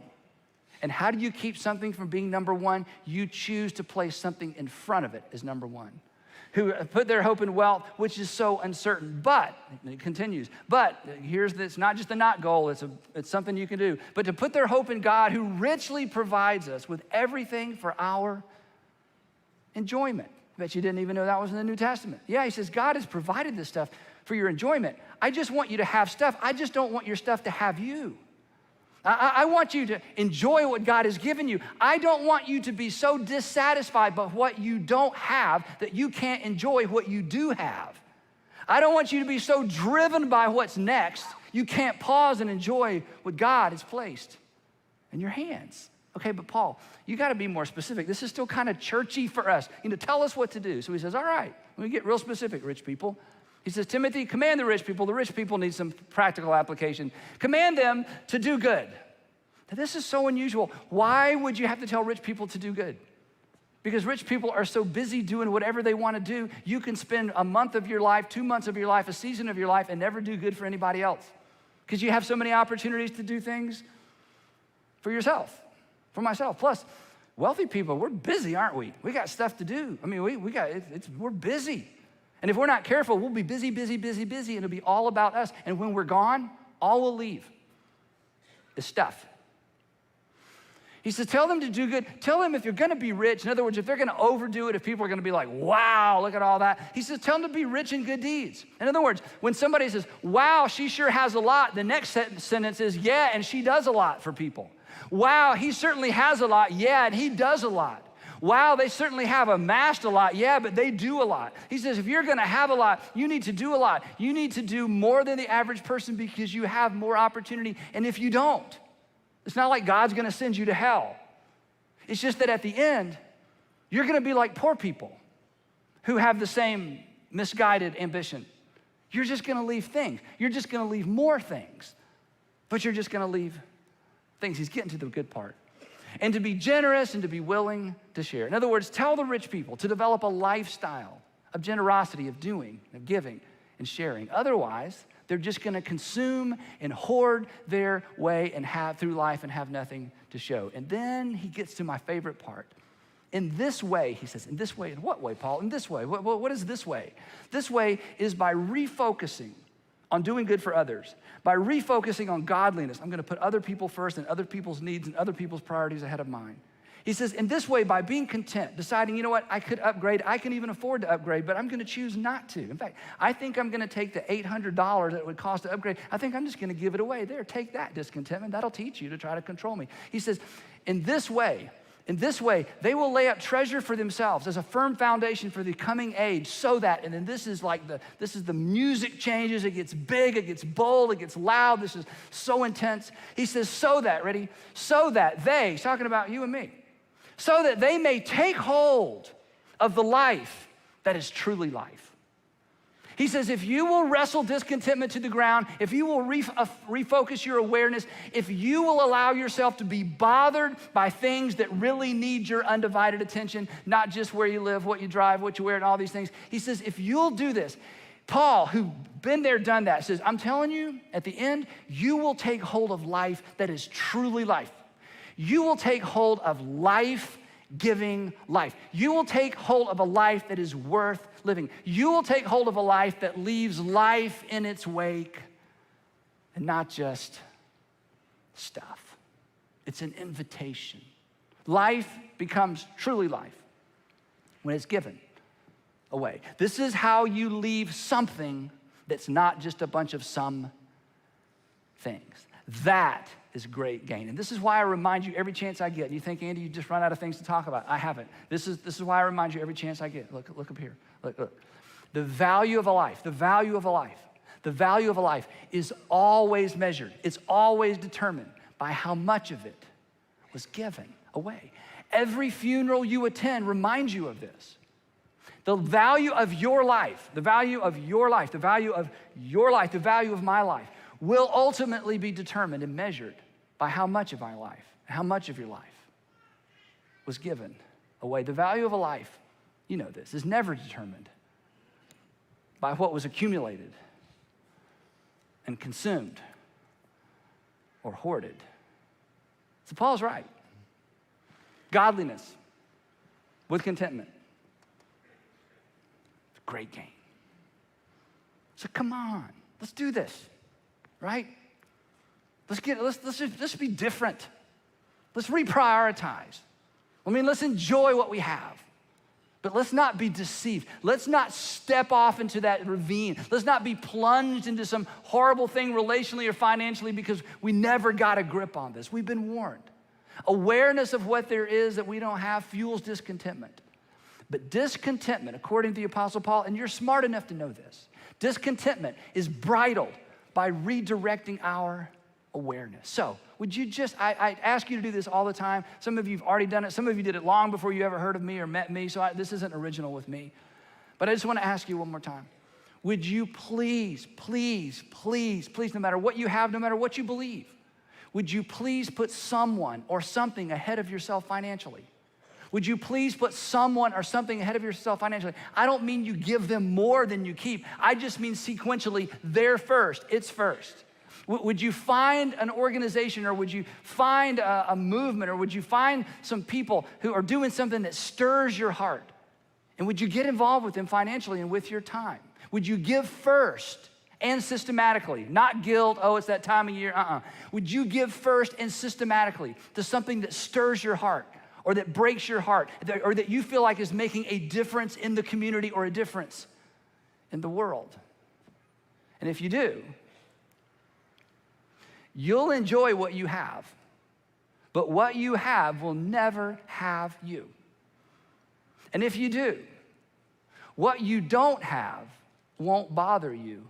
And how do you keep something from being number one? You choose to place something in front of it as number one. Who put their hope in wealth, which is so uncertain. But, and it continues, but here's this, not just a not goal, it's something you can do, but to put their hope in God who richly provides us with everything for our enjoyment. I bet you didn't even know that was in the New Testament. Yeah, he says, God has provided this stuff for your enjoyment. I just want you to have stuff. I just don't want your stuff to have you. I want you to enjoy what God has given you. I don't want you to be so dissatisfied by what you don't have that you can't enjoy what you do have. I don't want you to be so driven by what's next, you can't pause and enjoy what God has placed in your hands. Okay, but Paul, you got to be more specific. This is still kind of churchy for us. Tell us what to do. So he says, all right, let me get real specific, rich people. He says, Timothy, command the rich people. The rich people need some practical application. Command them to do good. Now, this is so unusual. Why would you have to tell rich people to do good? Because rich people are so busy doing whatever they want to do, you can spend a month of your life, 2 months of your life, a season of your life, and never do good for anybody else. Because you have so many opportunities to do things for yourself, for myself. Plus, wealthy people, we're busy, aren't we? We got stuff to do. I mean, we're busy. And if we're not careful, we'll be busy, and it'll be all about us. And when we're gone, all we'll leave is stuff. He says, tell them to do good. Tell them if you're gonna be rich, in other words, if they're gonna overdo it, if people are gonna be like, wow, look at all that. He says, tell them to be rich in good deeds. In other words, when somebody says, wow, she sure has a lot, the next sentence is, yeah, and she does a lot for people. Wow, he certainly has a lot, yeah, and he does a lot. Wow, they certainly have amassed a lot. Yeah, but they do a lot. He says, if you're gonna have a lot, you need to do a lot. You need to do more than the average person because you have more opportunity. And if you don't, it's not like God's gonna send you to hell. It's just that at the end, you're gonna be like poor people who have the same misguided ambition. You're just gonna leave things. You're just gonna leave more things, but you're just gonna leave things. He's getting to the good part. And to be generous and to be willing to share. In other words, tell the rich people to develop a lifestyle of generosity, of doing, of giving, and sharing. Otherwise, they're just gonna consume and hoard their way and have through life and have nothing to show. And then he gets to my favorite part. In this way, he says, in this way, in what way, Paul? In this way, what is this way? This way is by refocusing on doing good for others, by refocusing on godliness. I'm gonna put other people first and other people's needs and other people's priorities ahead of mine. He says, in this way, by being content, deciding, you know what, I could upgrade, I can even afford to upgrade, but I'm gonna choose not to. In fact, I think I'm gonna take the $800 that it would cost to upgrade, I think I'm just gonna give it away. There, take that discontentment, that'll teach you to try to control me. He says, in this way, they will lay up treasure for themselves as a firm foundation for the coming age, so that, and then this is the music changes, it gets big, it gets bold, it gets loud, this is so intense. He says, so that, ready? So that they, he's talking about you and me, so that they may take hold of the life that is truly life. He says, if you will wrestle discontentment to the ground, if you will refocus your awareness, if you will allow yourself to be bothered by things that really need your undivided attention, not just where you live, what you drive, what you wear, and all these things. He says, if you'll do this, Paul, who been there, done that, says, I'm telling you, at the end, you will take hold of life that is truly life. You will take hold of life-giving life. You will take hold of a life that is worth living. You will take hold of a life that leaves life in its wake and not just stuff. It's an invitation. Life becomes truly life when it's given away. This is how you leave something that's not just a bunch of some things. That is great gain. And this is why I remind you every chance I get. And you think, Andy, you just run out of things to talk about. I haven't. This is why I remind you every chance I get. Look up here. Look. The value of a life is always measured. It's always determined by how much of it was given away. Every funeral you attend reminds you of this. The value of your life, the value of your life, the value of your life, the value of my life will ultimately be determined and measured by how much of my life, how much of your life was given away. The value of a life, you know this, is never determined by what was accumulated and consumed or hoarded. So Paul's right. Godliness with contentment. It's a great game. So come on, let's do this, right? Let's just be different. Let's reprioritize. I mean, let's enjoy what we have. But let's not be deceived. Let's not step off into that ravine. Let's not be plunged into some horrible thing relationally or financially because we never got a grip on this. We've been warned. Awareness of what there is that we don't have fuels discontentment. But discontentment, according to the Apostle Paul, and you're smart enough to know this, discontentment is bridled by redirecting our awareness. So would you I ask you to do this all the time. Some of you have already done it. Some of you did it long before you ever heard of me or met me, so this isn't original with me. But I just want to ask you one more time. Would you please, no matter what you have, no matter what you believe, would you please put someone or something ahead of yourself financially? Would you please put someone or something ahead of yourself financially? I don't mean you give them more than you keep. I just mean sequentially, they're first, it's first. Would you find an organization, or would you find a movement, or would you find some people who are doing something that stirs your heart? And would you get involved with them financially and with your time? Would you give first and systematically? Not guilt, oh, it's that time of year, Would you give first and systematically to something that stirs your heart, or that breaks your heart, or that you feel like is making a difference in the community or a difference in the world? And if you do, you'll enjoy what you have, but what you have will never have you. And if you do, what you don't have won't bother you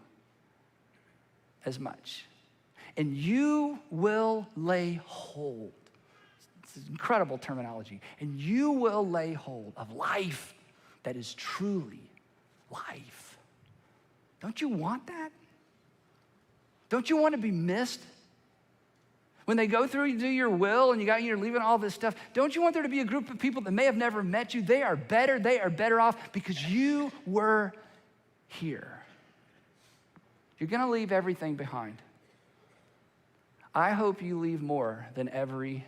as much. And you will lay hold. It's incredible terminology. And you will lay hold of life that is truly life. Don't you want that? Don't you want to be missed? When they go through, you do your will, and you're leaving all this stuff, don't you want there to be a group of people that may have never met you? They are better off because you were here. You're gonna leave everything behind. I hope you leave more than everything.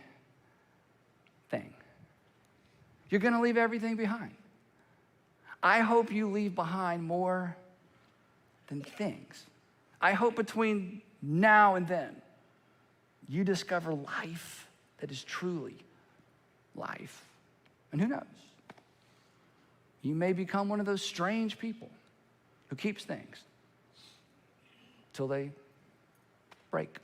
You're gonna leave everything behind. I hope you leave behind more than things. I hope between now and then, you discover life that is truly life. And who knows? You may become one of those strange people who keeps things till they break.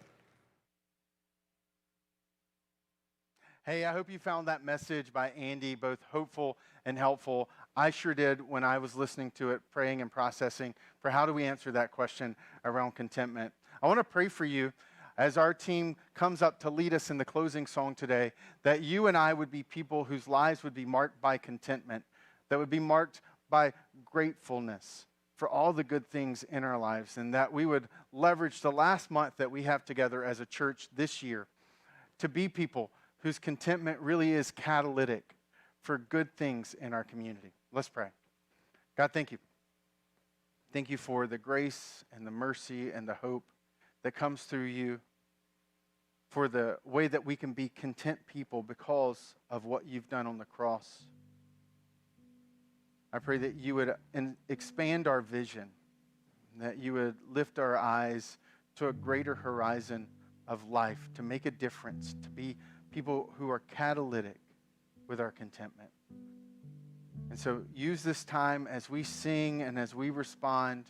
Hey, I hope you found that message by Andy both hopeful and helpful. I sure did when I was listening to it, praying and processing for how do we answer that question around contentment. I want to pray for you as our team comes up to lead us in the closing song today, that you and I would be people whose lives would be marked by contentment, that would be marked by gratefulness for all the good things in our lives, and that we would leverage the last month that we have together as a church this year to be people whose contentment really is catalytic for good things in our community. Let's pray. God, thank you. Thank you for the grace and the mercy and the hope that comes through you, for the way that we can be content people because of what you've done on the cross. I pray that you would expand our vision, that you would lift our eyes to a greater horizon of life, to make a difference, to be people who are catalytic with our contentment. And so use this time as we sing and as we respond.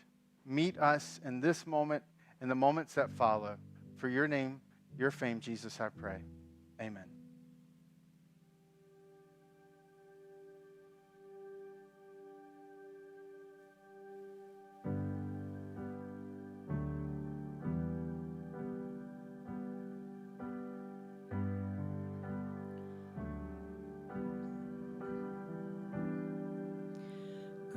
Meet us in this moment and the moments that follow. For your name, your fame, Jesus, I pray. Amen.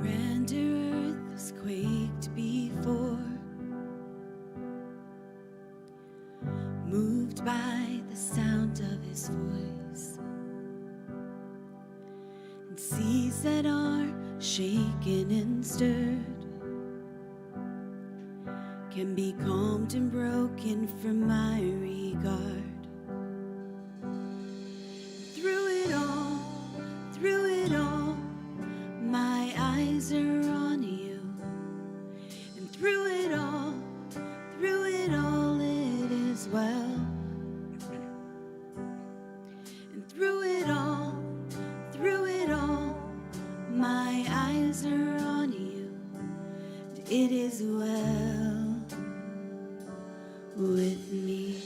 Grander earth has quaked before, moved by the sound of his voice, and seas that are shaken and stirred can be calmed and broken from my regard. Through it all, my eyes are on you. And through it all, it is well. And through it all, my eyes are on you. And it is well with me.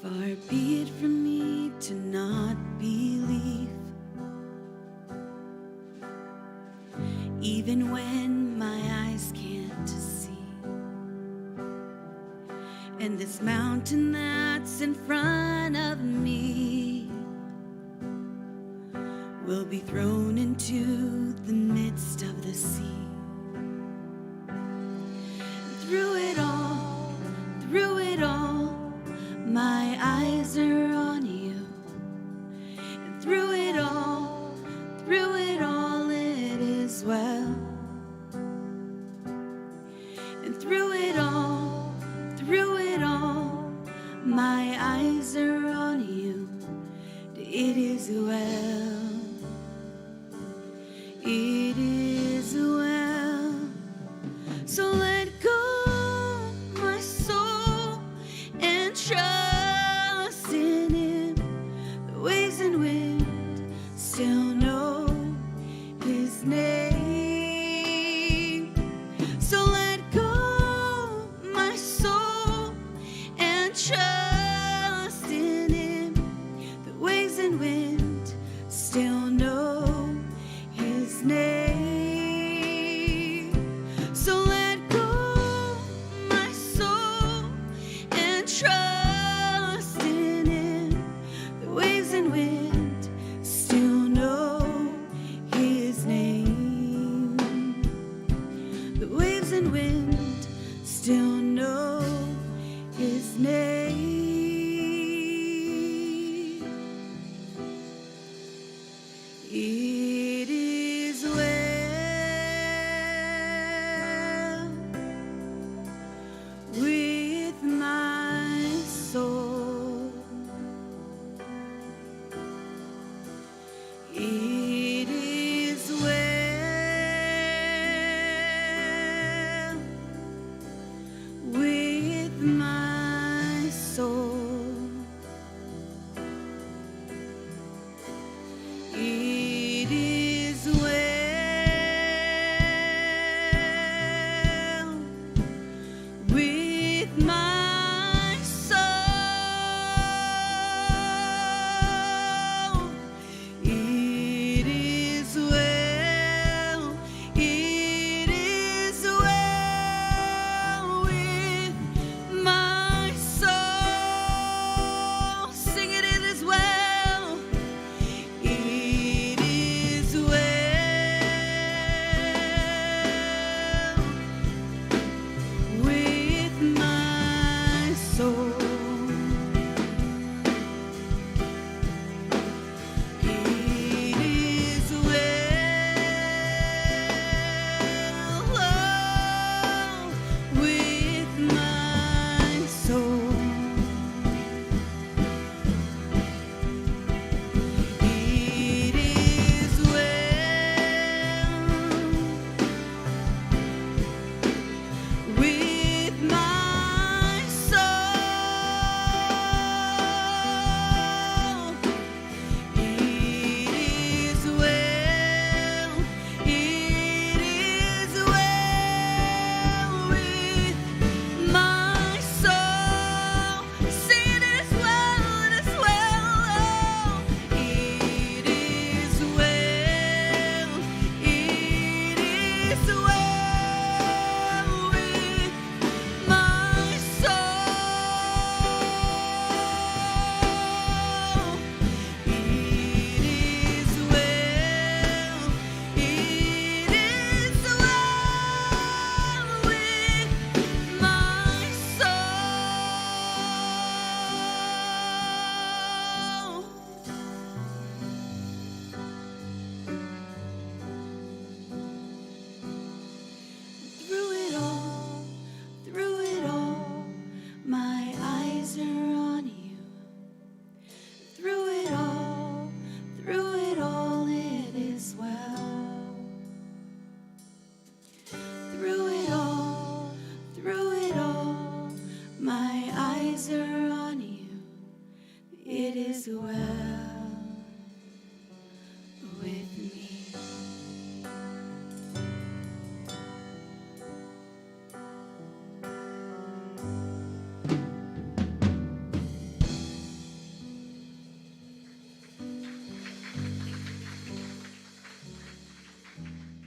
Far be it from me to not believe, even when my eyes can't see. And this mountain that's in front of me will be thrown into the midst of the sea. Through it all, my eyes are on you. And through it all, it is well. And through it all, my eyes are on you. It is well. It is well. So let go, my soul, and trust in him. The waves and wind still know his name. So let go, my soul, and trust in him. The waves and wind still know his name. So let go, my soul, and trust in him. The waves and wind still know his name. The waves and wind still know his name. It is well with my soul. It is well with my soul. It is well with my soul. It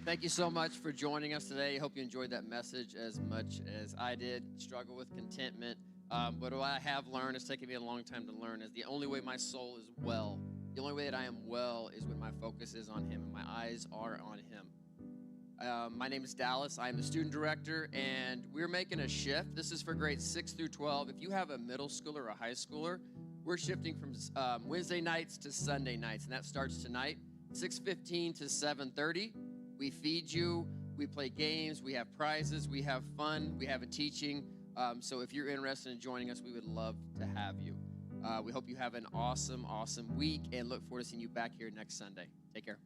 Thank you so much for joining us today. I hope you enjoyed that message as much as I did. Struggle with contentment. But what I have learned, it's taken me a long time to learn, is the only way my soul is well, the only way that I am well is when my focus is on Him and my eyes are on Him. My name is Dallas. I'm the student director, and we're making a shift. This is for grades 6 through 12. If you have a middle schooler or a high schooler, we're shifting from Wednesday nights to Sunday nights, and that starts tonight, 6:15 to 7:30. We feed you, we play games, we have prizes, we have fun, we have a teaching. So if you're interested in joining us, we would love to have you. We hope you have an awesome, awesome week and look forward to seeing you back here next Sunday. Take care.